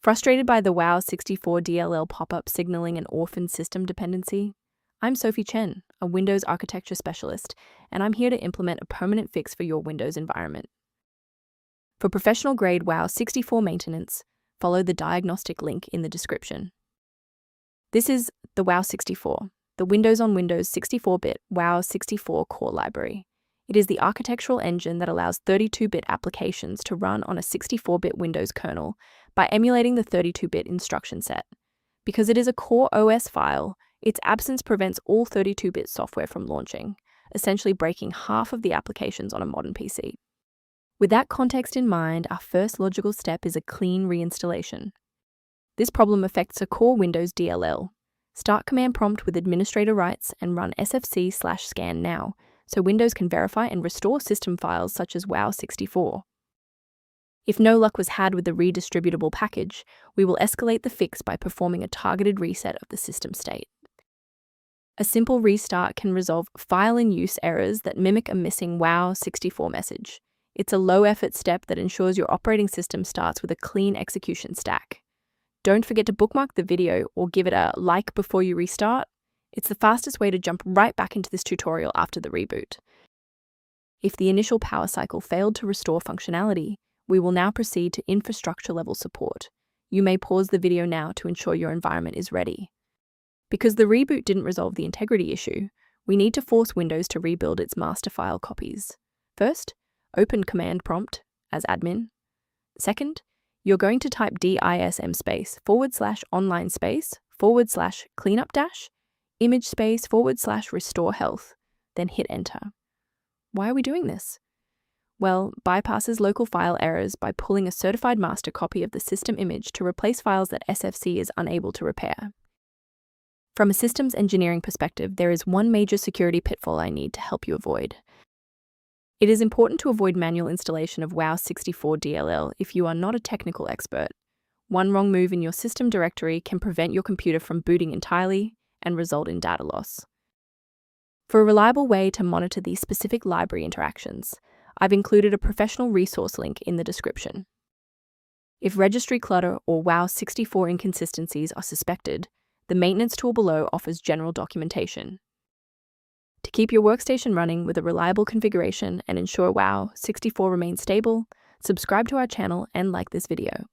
Frustrated by the wow64.dll pop-up signaling an orphan system dependency? I'm Sophie Chen, a Windows architecture specialist, and I'm here to implement a permanent fix for your Windows environment. For professional-grade Wow64 maintenance, follow the diagnostic link in the description. This is the Wow64, the Windows on Windows 64-bit Wow64 core library. It is the architectural engine that allows 32-bit applications to run on a 64-bit Windows kernel by emulating the 32-bit instruction set. Because it is a core OS file, its absence prevents all 32-bit software from launching, essentially breaking half of the applications on a modern PC. With that context in mind, our first logical step is a clean reinstallation. This problem affects a core Windows DLL. Start command prompt with administrator rights and run sfc/scan now, so Windows can verify and restore system files such as Wow64. If no luck was had with the redistributable package, we will escalate the fix by performing a targeted reset of the system state. A simple restart can resolve file-in-use errors that mimic a missing Wow64 message. It's a low-effort step that ensures your operating system starts with a clean execution stack. Don't forget to bookmark the video or give it a like before you restart. It's the fastest way to jump right back into this tutorial after the reboot. If the initial power cycle failed to restore functionality, we will now proceed to infrastructure-level support. You may pause the video now to ensure your environment is ready. Because the reboot didn't resolve the integrity issue, we need to force Windows to rebuild its master file copies. First, open command prompt as admin. Second, you're going to type dism space /online space /cleanup dash image space / restore health, then hit enter. Why are we doing this? Well, bypasses local file errors by pulling a certified master copy of the system image to replace files that SFC is unable to repair. From a systems engineering perspective, there is one major security pitfall I need to help you avoid. It is important to avoid manual installation of Wow64.dll if you are not a technical expert. One wrong move in your system directory can prevent your computer from booting entirely and result in data loss. For a reliable way to monitor these specific library interactions, I've included a professional resource link in the description. If registry clutter or Wow64 inconsistencies are suspected, the maintenance tool below offers general documentation. To keep your workstation running with a reliable configuration and ensure Wow64 remains stable, subscribe to our channel and like this video.